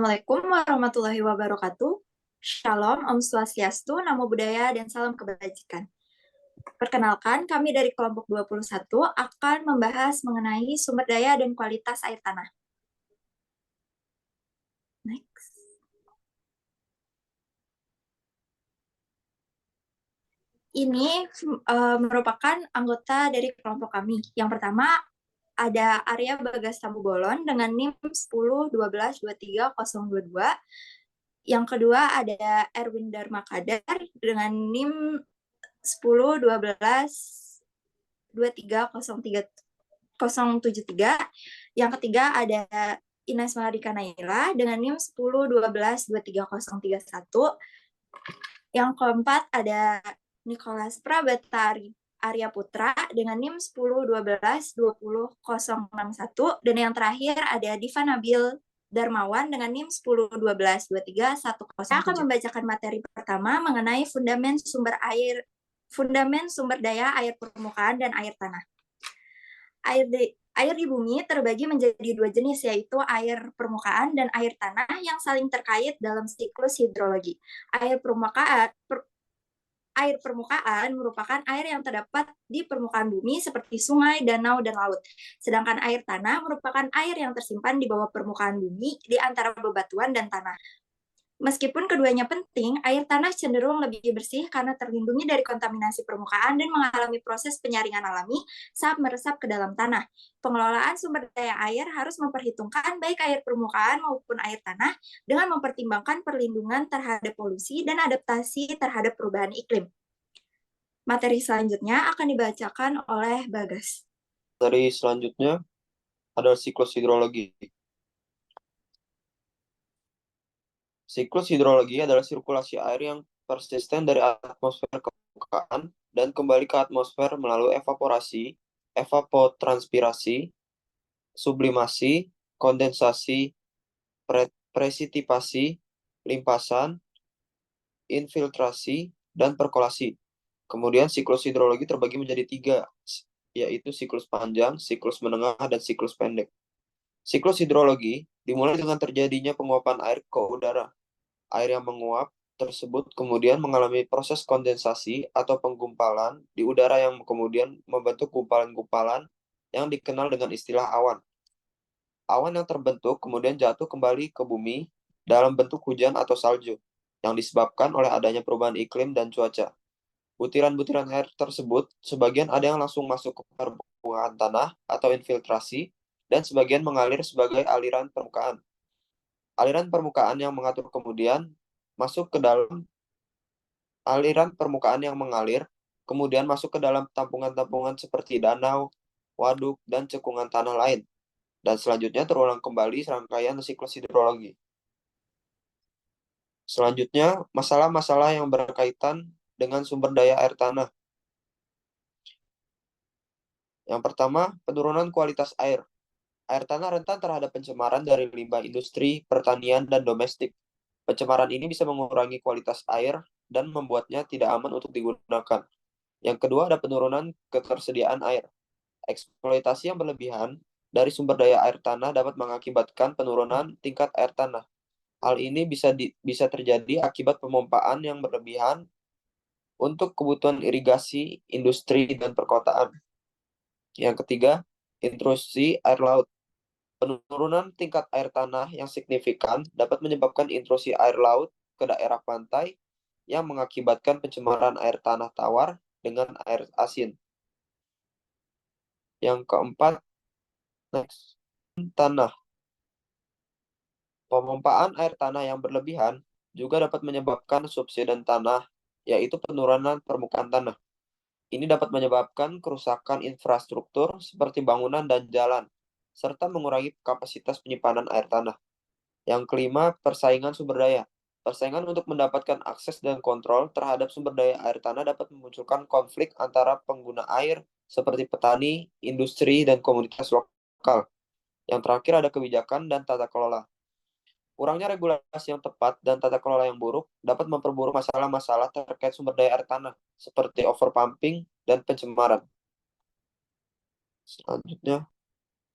Assalamualaikum warahmatullahi wabarakatuh. Shalom, Om Swastiastu, Namo Buddhaya, dan salam kebajikan. Perkenalkan, kami dari kelompok 21 akan membahas mengenai sumber daya dan kualitas air tanah. Next. Ini merupakan anggota dari kelompok kami. Yang pertama, ada Arya Bagas Tambubolon dengan NIM 10122322. Yang kedua ada Erwin Dharma Kadar dengan NIM 1012-2303-073. Yang ketiga ada Ines Mahardika Naila dengan NIM 1012-23031. Yang keempat ada Nicholas Prabatari Arya Putra dengan NIM 1012-20061. Dan yang terakhir ada Diva Nabil Darmawan dengan NIM 1012-2310. Saya akan membacakan materi pertama mengenai fundament sumber daya air permukaan dan air tanah. Air di bumi terbagi menjadi dua jenis, yaitu air permukaan dan air tanah yang saling terkait dalam siklus hidrologi. Air permukaan merupakan air yang terdapat di permukaan bumi seperti sungai, danau, dan laut. Sedangkan air tanah merupakan air yang tersimpan di bawah permukaan bumi di antara bebatuan dan tanah. Meskipun keduanya penting, air tanah cenderung lebih bersih karena terlindungi dari kontaminasi permukaan dan mengalami proses penyaringan alami saat meresap ke dalam tanah. Pengelolaan sumber daya air harus memperhitungkan baik air permukaan maupun air tanah dengan mempertimbangkan perlindungan terhadap polusi dan adaptasi terhadap perubahan iklim. Materi selanjutnya akan dibacakan oleh Bagas. Materi selanjutnya adalah siklus hidrologi. Siklus hidrologi adalah sirkulasi air yang persisten dari atmosfer ke permukaan dan kembali ke atmosfer melalui evaporasi, evapotranspirasi, sublimasi, kondensasi, presitipasi, limpasan, infiltrasi, dan perkolasi. Kemudian siklus hidrologi terbagi menjadi 3, yaitu siklus panjang, siklus menengah, dan siklus pendek. Siklus hidrologi dimulai dengan terjadinya penguapan air ke udara. Air yang menguap tersebut kemudian mengalami proses kondensasi atau penggumpalan di udara yang kemudian membentuk gumpalan-gumpalan yang dikenal dengan istilah awan. Awan yang terbentuk kemudian jatuh kembali ke bumi dalam bentuk hujan atau salju yang disebabkan oleh adanya perubahan iklim dan cuaca. Butiran-butiran air tersebut sebagian ada yang langsung masuk ke permukaan tanah atau infiltrasi dan sebagian mengalir sebagai aliran permukaan. Aliran permukaan yang mengatur kemudian masuk ke dalam aliran permukaan yang mengalir, kemudian masuk ke dalam tampungan-tampungan seperti danau, waduk, dan cekungan tanah lain. Dan selanjutnya terulang kembali serangkaian siklus hidrologi. Selanjutnya, masalah-masalah yang berkaitan dengan sumber daya air tanah. Yang pertama, penurunan kualitas air. Air tanah rentan terhadap pencemaran dari limbah industri, pertanian, dan domestik. Pencemaran ini bisa mengurangi kualitas air dan membuatnya tidak aman untuk digunakan. Yang kedua, ada penurunan ketersediaan air. Eksploitasi yang berlebihan dari sumber daya air tanah dapat mengakibatkan penurunan tingkat air tanah. Hal ini bisa terjadi akibat pemompaan yang berlebihan untuk kebutuhan irigasi, industri, dan perkotaan. Yang ketiga, intrusi air laut. Penurunan tingkat air tanah yang signifikan dapat menyebabkan intrusi air laut ke daerah pantai yang mengakibatkan pencemaran air tanah tawar dengan air asin. Yang keempat, tanah. Pemompaan air tanah yang berlebihan juga dapat menyebabkan subsiden tanah, yaitu penurunan permukaan tanah. Ini dapat menyebabkan kerusakan infrastruktur seperti bangunan dan jalan, serta mengurangi kapasitas penyimpanan air tanah. Yang kelima, persaingan sumber daya. Persaingan untuk mendapatkan akses dan kontrol terhadap sumber daya air tanah dapat memunculkan konflik antara pengguna air seperti petani, industri, dan komunitas lokal. Yang terakhir ada kebijakan dan tata kelola. Kurangnya regulasi yang tepat dan tata kelola yang buruk dapat memperburuk masalah-masalah terkait sumber daya air tanah, seperti overpumping dan pencemaran.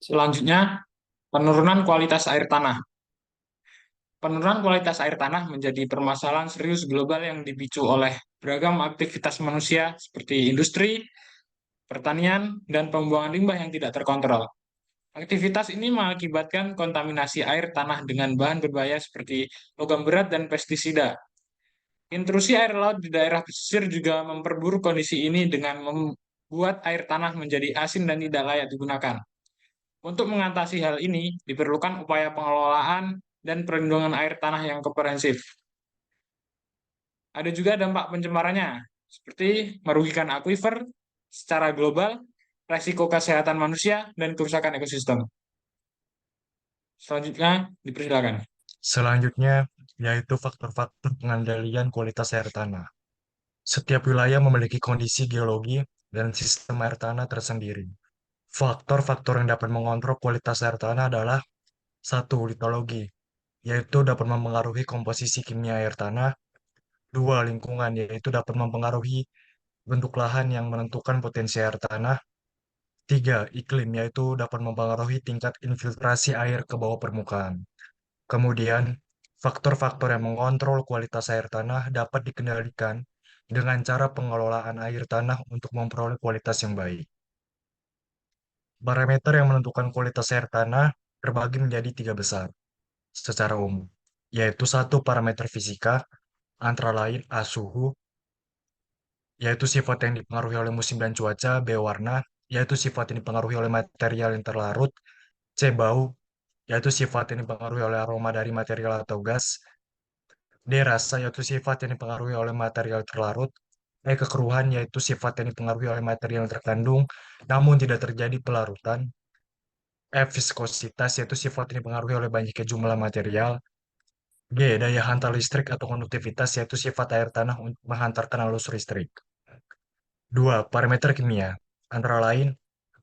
Selanjutnya, penurunan kualitas air tanah. Penurunan kualitas air tanah menjadi permasalahan serius global yang dipicu oleh beragam aktivitas manusia seperti industri, pertanian, dan pembuangan limbah yang tidak terkontrol. Aktivitas ini mengakibatkan kontaminasi air tanah dengan bahan berbahaya seperti logam berat dan pestisida. Intrusi air laut di daerah pesisir juga memperburuk kondisi ini dengan membuat air tanah menjadi asin dan tidak layak digunakan. Untuk mengatasi hal ini, diperlukan upaya pengelolaan dan perlindungan air tanah yang komprehensif. Ada juga dampak pencemarannya, seperti merugikan akuifer secara global, resiko kesehatan manusia, dan kerusakan ekosistem. Selanjutnya, dipersilakan. Selanjutnya, yaitu faktor-faktor pengendalian kualitas air tanah. Setiap wilayah memiliki kondisi geologi dan sistem air tanah tersendiri. Faktor-faktor yang dapat mengontrol kualitas air tanah adalah satu, litologi, yaitu dapat mempengaruhi komposisi kimia air tanah. Dua, lingkungan, yaitu dapat mempengaruhi bentuk lahan yang menentukan potensi air tanah. Tiga, iklim, yaitu dapat mempengaruhi tingkat infiltrasi air ke bawah permukaan. Kemudian, faktor-faktor yang mengontrol kualitas air tanah dapat dikendalikan dengan cara pengelolaan air tanah untuk memperoleh kualitas yang baik. Parameter yang menentukan kualitas air tanah terbagi menjadi tiga besar secara umum, yaitu satu parameter fisika, antara lain A suhu, yaitu sifat yang dipengaruhi oleh musim dan cuaca, B warna, yaitu sifat yang dipengaruhi oleh material yang terlarut, C bau, yaitu sifat yang dipengaruhi oleh aroma dari material atau gas, D rasa, yaitu sifat yang dipengaruhi oleh material terlarut, E kekeruhan, yaitu sifat yang dipengaruhi oleh material terkandung, namun tidak terjadi pelarutan, F viskositas, yaitu sifat yang dipengaruhi oleh banyaknya jumlah material, G daya hantar listrik atau konduktivitas, yaitu sifat air tanah untuk menghantarkan arus listrik. Dua, parameter kimia, antara lain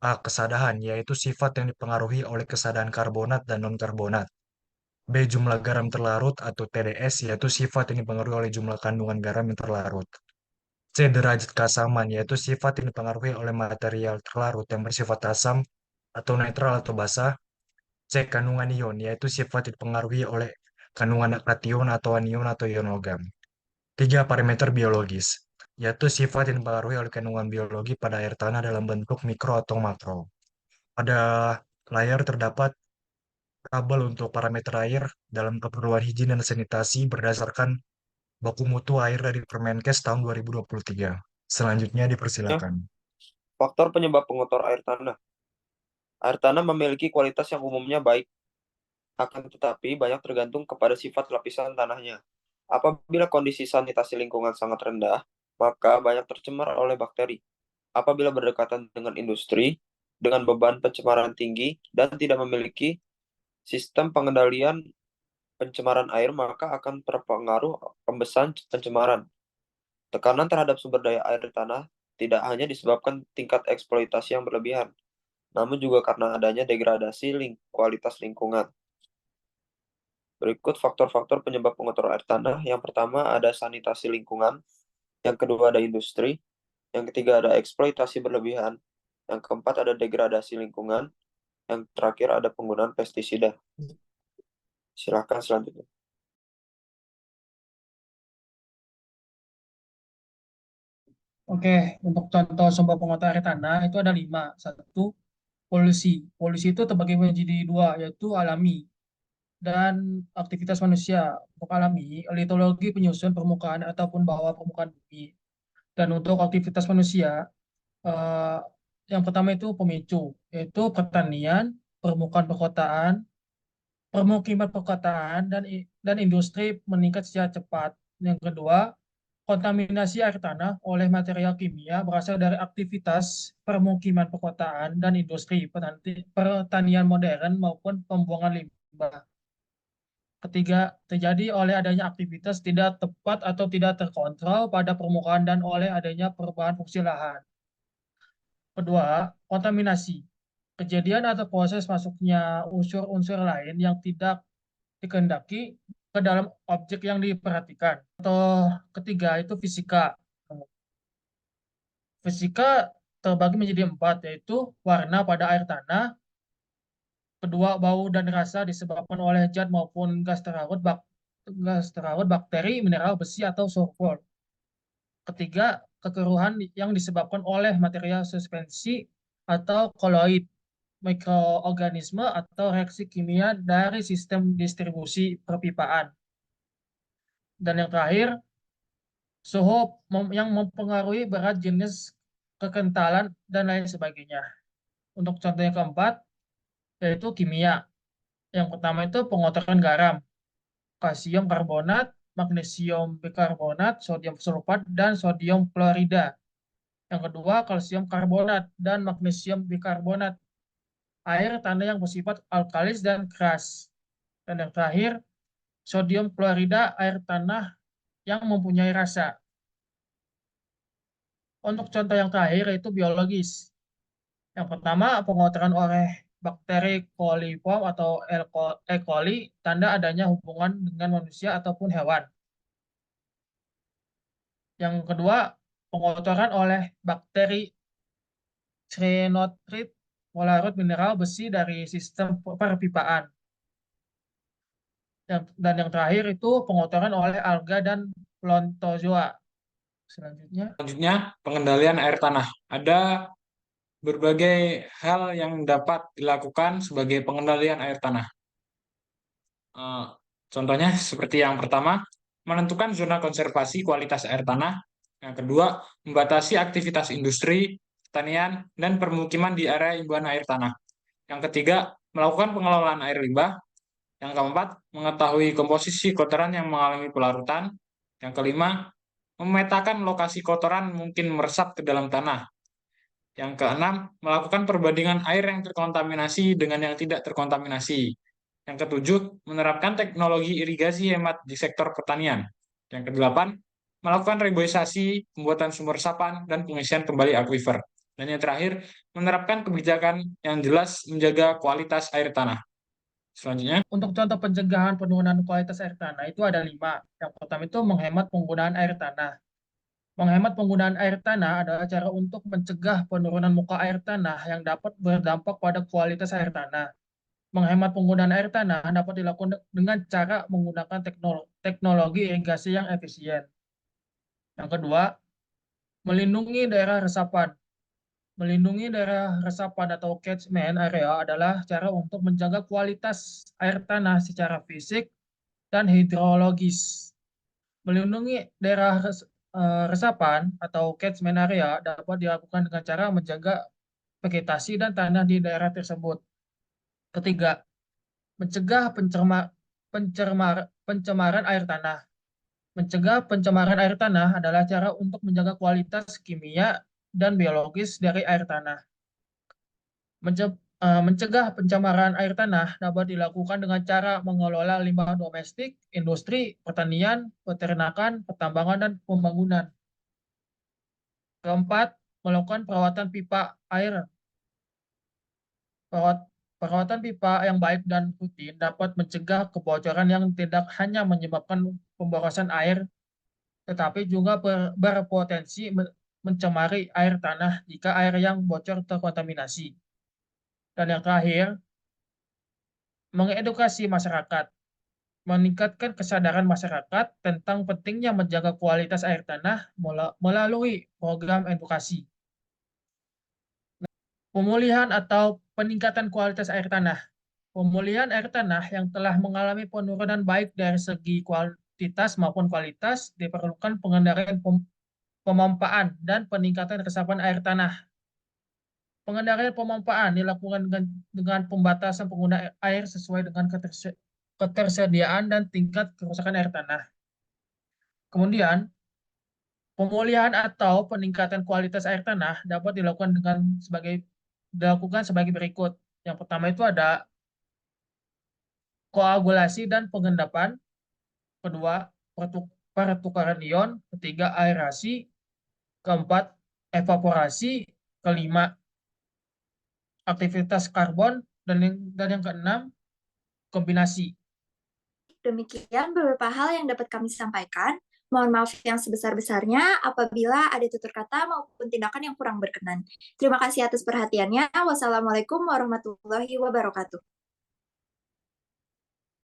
A. Kesadahan, yaitu sifat yang dipengaruhi oleh kesadahan karbonat dan non-karbonat. B. Jumlah garam terlarut atau TDS, yaitu sifat yang dipengaruhi oleh jumlah kandungan garam yang terlarut. C. Derajat keasaman, yaitu sifat yang dipengaruhi oleh material terlarut yang bersifat asam atau netral atau basa. C. Kandungan ion, yaitu sifat yang dipengaruhi oleh kandungan kation atau anion atau ion logam. Tiga, parameter biologis, yaitu sifat yang dipengaruhi oleh kandungan biologi pada air tanah dalam bentuk mikro atau makro. Pada layar terdapat tabel untuk parameter air dalam keperluan higien dan sanitasi berdasarkan baku mutu air dari Permenkes tahun 2023. Selanjutnya Ya, dipersilakan. faktor penyebab pengotor air tanah. Air tanah memiliki kualitas yang umumnya baik, akan tetapi banyak tergantung kepada sifat lapisan tanahnya. Apabila kondisi sanitasi lingkungan sangat rendah, maka banyak tercemar oleh bakteri. Apabila berdekatan dengan industri, dengan beban pencemaran tinggi, dan tidak memiliki sistem pengendalian pencemaran air, maka akan terpengaruh pembesaran pencemaran. Tekanan terhadap sumber daya air tanah tidak hanya disebabkan tingkat eksploitasi yang berlebihan, namun juga karena adanya degradasi kualitas lingkungan. Berikut faktor-faktor penyebab pengotor air tanah. Yang pertama ada sanitasi lingkungan, yang kedua ada industri, yang ketiga ada eksploitasi berlebihan, yang keempat ada degradasi lingkungan, yang terakhir ada penggunaan pestisida. Silakan selanjutnya. Oke, untuk contoh sumber pengotor air tanah itu ada 5. Satu, polusi. Polusi itu terbagi menjadi dua, yaitu alami dan aktivitas manusia. Untuk alami, litologi penyusun permukaan ataupun bawah permukaan bumi. Dan untuk aktivitas manusia, eh, yang pertama itu pemicu, yaitu pertanian, permukaan perkotaan, permukiman perkotaan, dan industri meningkat secara cepat. Yang kedua, kontaminasi air tanah oleh material kimia berasal dari aktivitas permukiman perkotaan dan industri pertanian modern maupun pembuangan limbah. Ketiga, terjadi oleh adanya aktivitas tidak tepat atau tidak terkontrol pada permukaan dan oleh adanya perubahan fungsi lahan. Kedua, kontaminasi. Kejadian atau proses masuknya unsur-unsur lain yang tidak dikehendaki ke dalam objek yang diperhatikan. Atau ketiga, itu fisika. Fisika terbagi menjadi 4, yaitu warna pada air tanah, Kedua, bau dan rasa disebabkan oleh zat maupun gas terlarut bakteri, mineral, besi, atau sulfur. Ketiga, kekeruhan yang disebabkan oleh material suspensi atau koloid, mikroorganisme, atau reaksi kimia dari sistem distribusi perpipaan. Dan yang terakhir, suhu yang mempengaruhi berat, jenis, kekentalan, dan lain sebagainya. Untuk contoh yang keempat, yaitu kimia. Yang pertama itu pengotoran garam, kalsium karbonat, magnesium bikarbonat, sodium sulfat, dan sodium klorida. Yang kedua, kalsium karbonat dan magnesium bikarbonat, air tanah yang bersifat alkalis dan keras. Dan yang terakhir, sodium klorida, air tanah yang mempunyai rasa. Untuk contoh yang terakhir yaitu biologis. Yang pertama, pengotoran oleh bakteri coliform atau E. coli, tanda adanya hubungan dengan manusia ataupun hewan. Yang kedua, pengotoran oleh bakteri Crenotrid, pelarut mineral besi dari sistem perpipaan. Dan yang terakhir itu pengotoran oleh alga dan Plantozoa. Selanjutnya, pengendalian air tanah. Ada berbagai hal yang dapat dilakukan sebagai pengendalian air tanah. Contohnya seperti yang pertama, menentukan zona konservasi kualitas air tanah. Yang kedua, membatasi aktivitas industri, pertanian, dan permukiman di area imbuhan air tanah. Yang ketiga, melakukan pengelolaan air limbah. Yang keempat, mengetahui komposisi kotoran yang mengalami pelarutan. Yang kelima, memetakan lokasi kotoran mungkin meresap ke dalam tanah. Yang keenam, melakukan perbandingan air yang terkontaminasi dengan yang tidak terkontaminasi. Yang ketujuh, menerapkan teknologi irigasi hemat di sektor pertanian. Yang kedelapan, melakukan reboisasi, pembuatan sumur resapan, dan pengisian kembali akuifer. Dan yang terakhir, menerapkan kebijakan yang jelas menjaga kualitas air tanah. Selanjutnya, untuk contoh pencegahan penurunan kualitas air tanah itu ada 5. Yang pertama itu menghemat penggunaan air tanah. Menghemat penggunaan air tanah adalah cara untuk mencegah penurunan muka air tanah yang dapat berdampak pada kualitas air tanah. Menghemat penggunaan air tanah dapat dilakukan dengan cara menggunakan teknologi irigasi yang efisien. Yang kedua, melindungi daerah resapan. Melindungi daerah resapan atau catchment area adalah cara untuk menjaga kualitas air tanah secara fisik dan hidrologis. Melindungi daerah resapan atau catchment area dapat dilakukan dengan cara menjaga vegetasi dan tanah di daerah tersebut. Ketiga, mencegah pencemaran air tanah. Mencegah pencemaran air tanah adalah cara untuk menjaga kualitas kimia dan biologis dari air tanah. Mencegah pencemaran air tanah dapat dilakukan dengan cara mengelola limbah domestik, industri, pertanian, peternakan, pertambangan, dan pembangunan. Keempat, melakukan perawatan pipa air. Perawatan pipa yang baik dan rutin dapat mencegah kebocoran yang tidak hanya menyebabkan pemborosan air, tetapi juga berpotensi mencemari air tanah jika air yang bocor terkontaminasi. Dan yang terakhir, mengedukasi masyarakat, meningkatkan kesadaran masyarakat tentang pentingnya menjaga kualitas air tanah melalui program edukasi. Pemulihan atau peningkatan kualitas air tanah. Pemulihan air tanah yang telah mengalami penurunan baik dari segi kuantitas maupun kualitas diperlukan pengendalian pemompaan dan peningkatan resapan air tanah. Pengendalian pemompaan dilakukan dengan pembatasan pengguna air sesuai dengan ketersediaan dan tingkat kerusakan air tanah. Kemudian, pemulihan atau peningkatan kualitas air tanah dapat dilakukan sebagai berikut. Yang pertama itu ada koagulasi dan pengendapan. Kedua, pertukaran ion. Ketiga, aerasi. Keempat, evaporasi. Kelima, aktivitas karbon. Dan yang keenam, kombinasi. Demikian beberapa hal yang dapat kami sampaikan. Mohon maaf yang sebesar-besarnya apabila ada tutur kata maupun tindakan yang kurang berkenan. Terima kasih atas perhatiannya. Wassalamualaikum warahmatullahi wabarakatuh.